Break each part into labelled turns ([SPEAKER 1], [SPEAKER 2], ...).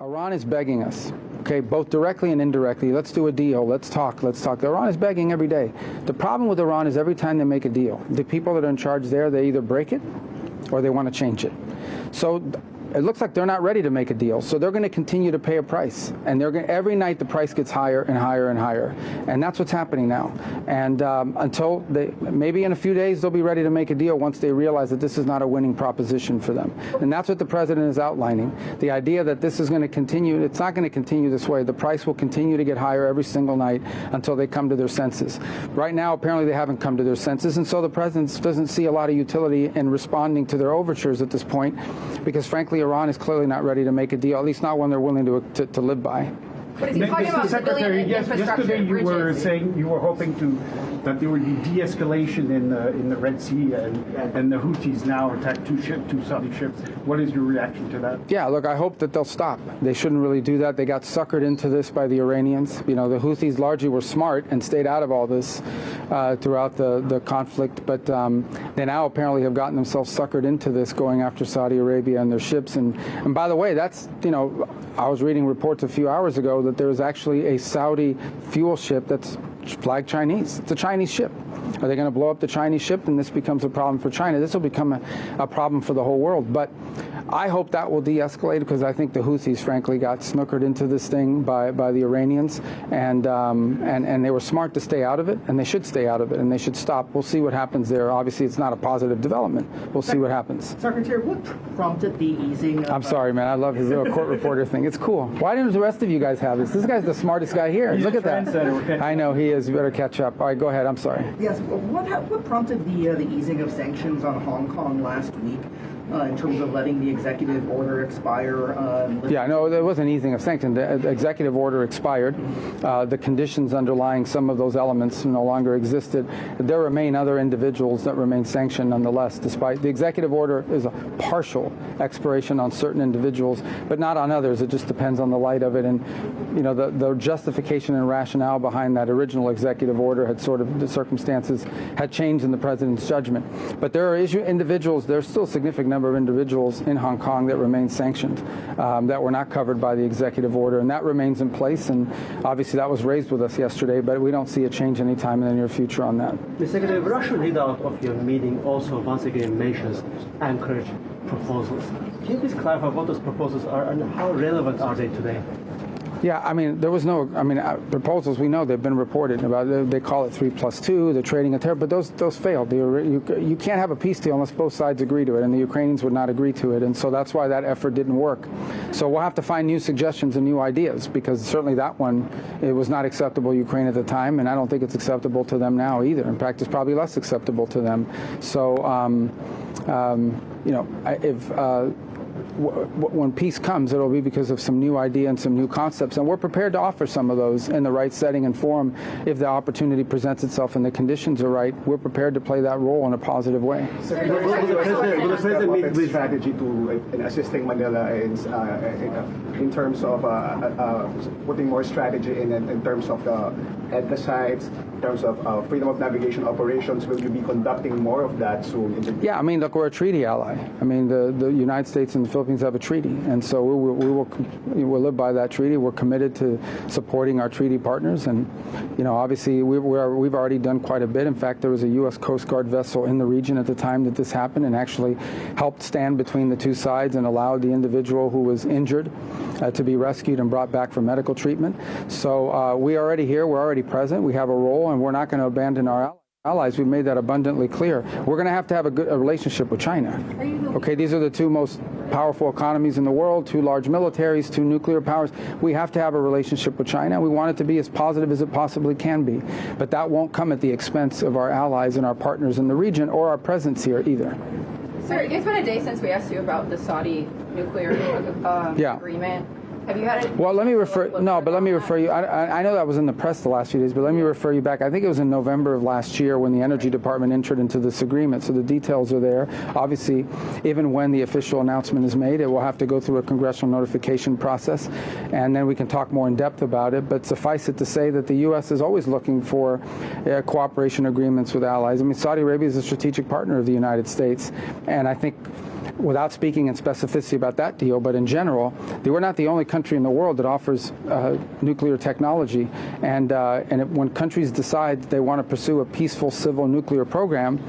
[SPEAKER 1] Iran is begging us, okay, both directly and indirectly. Let's do a deal. Let's talk. Let's talk. Iran is begging every day. The problem with Iran is every time they make a deal, the people that are in charge there, they either break it or they want to change it. So it looks like they're not ready to make a deal. So they're going to continue to pay a price. And they're going every night the price gets higher and higher and higher. And that's what's happening now. And until maybe in a few days, they'll be ready to make a deal once they realize that this is not a winning proposition for them. And that's what the president is outlining. The idea that this is going to continue, it's not going to continue this way. The price will continue to get higher every single night until they come to their senses. Right now, apparently they haven't come to their senses. And so the president doesn't see a lot of utility in responding to their overtures at this point, because frankly, Iran is clearly not ready to make a deal, at least not one they're willing to live by.
[SPEAKER 2] But is he talking about
[SPEAKER 3] Secretary, yes, yesterday you were saying you were hoping that there would be de-escalation in the Red Sea, and the Houthis now attacked two Saudi ships. What is your reaction to that?
[SPEAKER 1] Yeah, look, I hope that they'll stop. They shouldn't really do that. They got suckered into this by the Iranians. You know, the Houthis largely were smart and stayed out of all this throughout the conflict, but they now apparently have gotten themselves suckered into this, going after Saudi Arabia and their ships. And by the way, that's, you know, I was reading reports a few hours ago that there is actually a Saudi fuel ship that's flagged Chinese. It's a Chinese ship. Are they going to blow up the Chinese ship? Then this becomes a problem for China. This will become a problem for the whole world. But I hope that will de-escalate, because I think the Houthis, frankly, got snookered into this thing by the Iranians, and they were smart to stay out of it, and they should stay out of it, and they should stop. We'll see what happens there. Obviously, it's not a positive development. We'll see what happens.
[SPEAKER 4] Secretary, what prompted the easing of...
[SPEAKER 1] I'm sorry, man. I love his little court reporter thing. It's cool. Why didn't the rest of you guys have this? This guy's the smartest guy here. Look at that. I know he is. You better catch up. All right, go ahead. I'm sorry.
[SPEAKER 4] Yes. What prompted the easing of sanctions on Hong Kong last week? In terms of letting the executive order expire?
[SPEAKER 1] Yeah, no, there wasn't easing of sanctions. The executive order expired. The conditions underlying some of those elements no longer existed. There remain other individuals that remain sanctioned nonetheless, despite the executive order is a partial expiration on certain individuals, but not on others. It just depends on the light of it. And, you know, the justification and rationale behind that original executive order had sort of, the circumstances had changed in the president's judgment. But there are individuals, there's still a significant number of individuals in Hong Kong that remain sanctioned, that were not covered by the executive order, and that remains in place. And obviously that was raised with us yesterday, but we don't see a change anytime in the near future on that.
[SPEAKER 5] The Secretary, Russian leader of your meeting also once again mentions Anchorage proposals. Can you please clarify what those proposals are and how relevant are they today?
[SPEAKER 1] Yeah, I mean, there was no, proposals, we know they've been reported about. They call it 3+2, the trading of terror, but those failed. You can't have a peace deal unless both sides agree to it, and the Ukrainians would not agree to it, and so that's why that effort didn't work. So we'll have to find new suggestions and new ideas, because certainly that one, it was not acceptable to Ukraine at the time, and I don't think it's acceptable to them now either. In fact, it's probably less acceptable to them. So, you know, when peace comes, it'll be because of some new idea and some new concepts, and we're prepared to offer some of those in the right setting and forum if the opportunity presents itself and the conditions are right. We're prepared to play that role in a positive way.
[SPEAKER 6] Will the president meet with strategy in assisting Manila in terms of putting more strategy in terms of the sites, in terms of freedom of navigation operations? Will you be conducting more of that soon?
[SPEAKER 1] Yeah, I mean, look, we're a treaty ally. I mean, the United States and the Philippines have a treaty, and so we'll live by that treaty. We're committed to supporting our treaty partners, and, you know, obviously we've already done quite a bit. In fact, there was a U.S. Coast Guard vessel in the region at the time that this happened, and actually helped stand between the two sides and allowed the individual who was injured to be rescued and brought back for medical treatment. So we're already here. We're already present. We have a role, and we're not going to abandon our allies. We've made that abundantly clear. We're going to have a good relationship with China. Okay, these are the two most powerful economies in the world, two large militaries, two nuclear powers. We have to have a relationship with China. We want it to be as positive as it possibly can be. But that won't come at the expense of our allies and our partners in the region or our presence here either.
[SPEAKER 2] Sir, it's been a day since we asked you about the Saudi nuclear agreement. Have you had it?
[SPEAKER 1] Well, let me refer you. I know that was in the press the last few days, but let me refer you back. I think it was in November of last year when the Energy Department entered into this agreement. So the details are there. Obviously, even when the official announcement is made, it will have to go through a congressional notification process, and then we can talk more in depth about it. But suffice it to say that the U.S. is always looking for cooperation agreements with allies. I mean, Saudi Arabia is a strategic partner of the United States, and I think without speaking in specificity about that deal, but in general, we're not the only country in the world that offers nuclear technology. And when countries decide they want to pursue a peaceful civil nuclear program,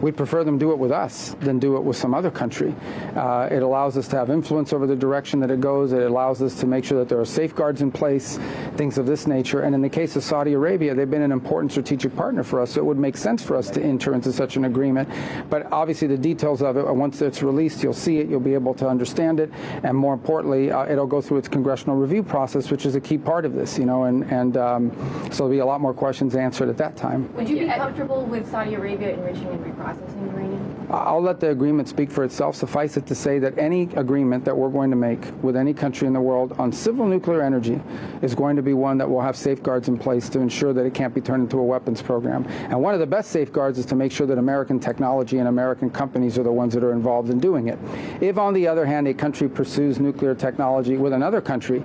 [SPEAKER 1] we prefer them do it with us than do it with some other country. It allows us to have influence over the direction that it goes. It allows us to make sure that there are safeguards in place, things of this nature. And in the case of Saudi Arabia, they've been an important strategic partner for us, so it would make sense for us to enter into such an agreement. But obviously the details of it, once it's released, you'll see it, you'll be able to understand it, and more importantly, it'll go through its congressional review process, which is a key part of this, you know, and so there'll be a lot more questions answered at that time.
[SPEAKER 2] Would you be comfortable with Saudi Arabia enriching and reprocessing uranium?
[SPEAKER 1] I'll let the agreement speak for itself. Suffice it to say that any agreement that we're going to make with any country in the world on civil nuclear energy is going to be one that will have safeguards in place to ensure that it can't be turned into a weapons program. And one of the best safeguards is to make sure that American technology and American companies are the ones that are involved in doing it. If, on the other hand, a country pursues nuclear technology with another country,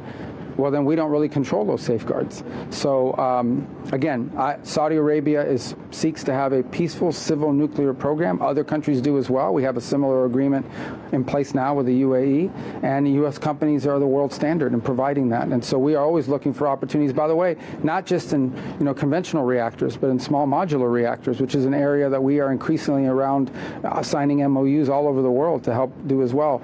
[SPEAKER 1] well, then we don't really control those safeguards. So, again, Saudi Arabia seeks to have a peaceful civil nuclear program. Other countries do as well. We have a similar agreement in place now with the UAE, and U.S. companies are the world standard in providing that. And so we are always looking for opportunities, by the way, not just in conventional reactors, but in small modular reactors, which is an area that we are increasingly around signing MOUs all over the world to help do as well.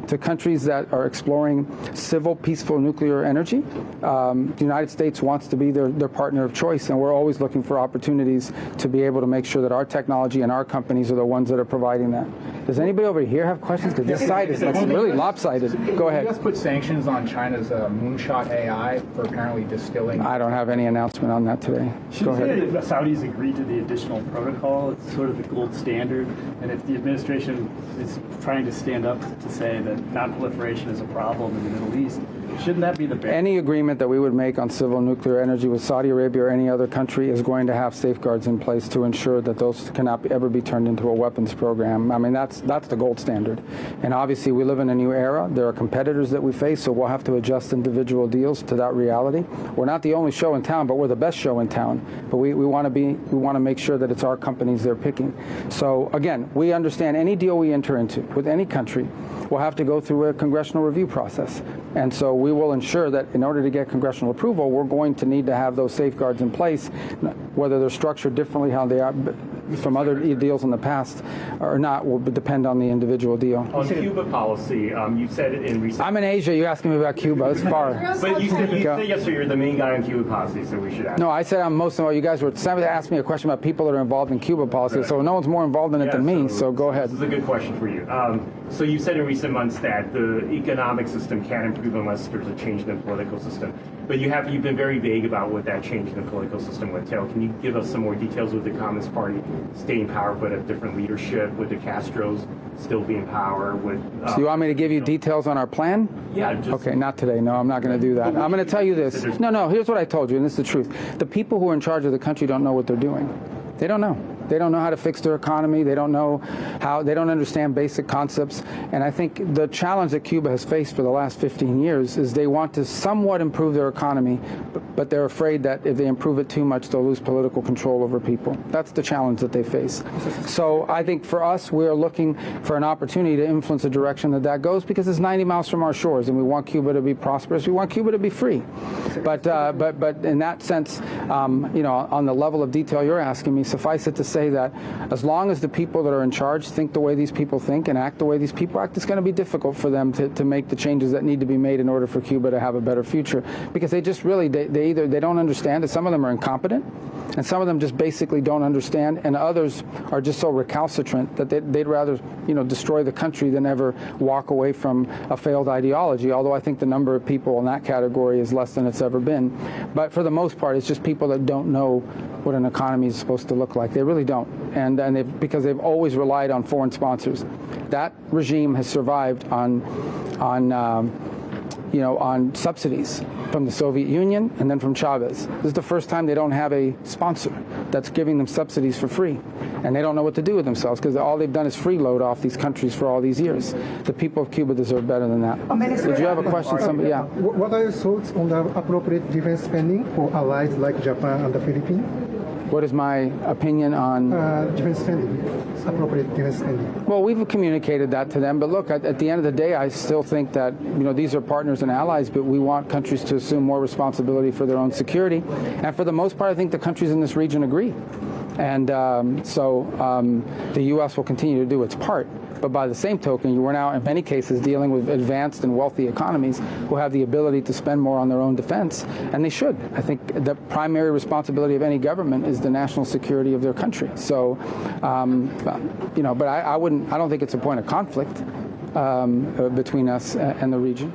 [SPEAKER 1] To countries that are exploring civil, peaceful nuclear energy, the United States wants to be their partner of choice, and we're always looking for opportunities to be able to make sure that our technology and our companies are the ones that are providing that. Does anybody over here have questions? Because this side is really lopsided. Go ahead.
[SPEAKER 7] You guys put sanctions on China's Moonshot AI for apparently distilling.
[SPEAKER 1] I don't have any announcement on that today. Go ahead.
[SPEAKER 8] The Saudis agreed to the additional protocol. It's sort of the gold standard. And if the administration is trying to stand up to say that non-proliferation is a problem in the Middle East, shouldn't that be the barrier?
[SPEAKER 1] Any agreement that we would make on civil nuclear energy with Saudi Arabia or any other country is going to have safeguards in place to ensure that those cannot ever be turned into a weapons program. I mean, that's the gold standard. And obviously, we live in a new era. There are competitors that we face, so we'll have to adjust individual deals to that reality. We're not the only show in town, but we're the best show in town. But we want to make sure that it's our companies they're picking. So again, we understand any deal we enter into with any country will have to go through a congressional review process. And so we will ensure that in order to get congressional approval, we're going to need to have those safeguards in place, whether they're structured differently, how they are from other deals in the past or not, will depend on the individual deal.
[SPEAKER 9] On Cuba policy, you said in recent...
[SPEAKER 1] I'm in Asia. You're asking me about Cuba. It's far.
[SPEAKER 9] But you said yesterday you're the main guy on Cuba policy, so we should ask.
[SPEAKER 1] No, I said I'm most of all. You guys were somebody asked me a question about people that are involved in Cuba policy, right. So no one's more involved in it than me, so go ahead.
[SPEAKER 9] This is a good question for you. So you said in recent months that the economic system can't improve unless there's a change in the political system. But you've been very vague about what that change in the political system would entail. Can you give us some more details with the Communist Party staying in power but a different leadership, with the Castros still be in power?
[SPEAKER 1] So you want me to give you details on our plan?
[SPEAKER 9] Yeah.
[SPEAKER 1] Okay, not today. No, I'm not going to do that. I'm going to tell you this. No, here's what I told you, and this is the truth. The people who are in charge of the country don't know what they're doing. They don't know. They don't know how to fix their economy. They don't know how. They don't understand basic concepts. And I think the challenge that Cuba has faced for the last 15 years is they want to somewhat improve their economy, but they're afraid that if they improve it too much, they'll lose political control over people. That's the challenge that they face. So I think for us, we're looking for an opportunity to influence the direction that goes, because it's 90 miles from our shores, and we want Cuba to be prosperous. We want Cuba to be free. But in that sense, on the level of detail you're asking me, suffice it to say that as long as the people that are in charge think the way these people think and act the way these people act, it's going to be difficult for them to make the changes that need to be made in order for Cuba to have a better future, because they just really they don't understand it. Some of them are incompetent, and some of them just basically don't understand, and others are just so recalcitrant that they'd rather destroy the country than ever walk away from a failed ideology, although I think the number of people in that category is less than it's ever been. But for the most part, it's just people that don't know what an economy is supposed to look like. They really don't. And because they've always relied on foreign sponsors. That regime has survived on subsidies from the Soviet Union and then from Chavez. This is the first time they don't have a sponsor that's giving them subsidies for free. And they don't know what to do with themselves, because all they've done is freeload off these countries for all these years. The people of Cuba deserve better than that. Did you have a question? Somebody? Yeah.
[SPEAKER 10] What are your thoughts on the appropriate defense spending for allies like Japan and the Philippines?
[SPEAKER 1] What is my opinion on
[SPEAKER 10] defense spending, appropriate defense spending?
[SPEAKER 1] Well, we've communicated that to them, but look, at the end of the day, I still think that these are partners and allies, but we want countries to assume more responsibility for their own security. And for the most part, I think the countries in this region agree. And the U.S. will continue to do its part. But by the same token, you are now, in many cases, dealing with advanced and wealthy economies who have the ability to spend more on their own defense, and they should. I think the primary responsibility of any government is the national security of their country. So, but I don't think it's a point of conflict between us and the region.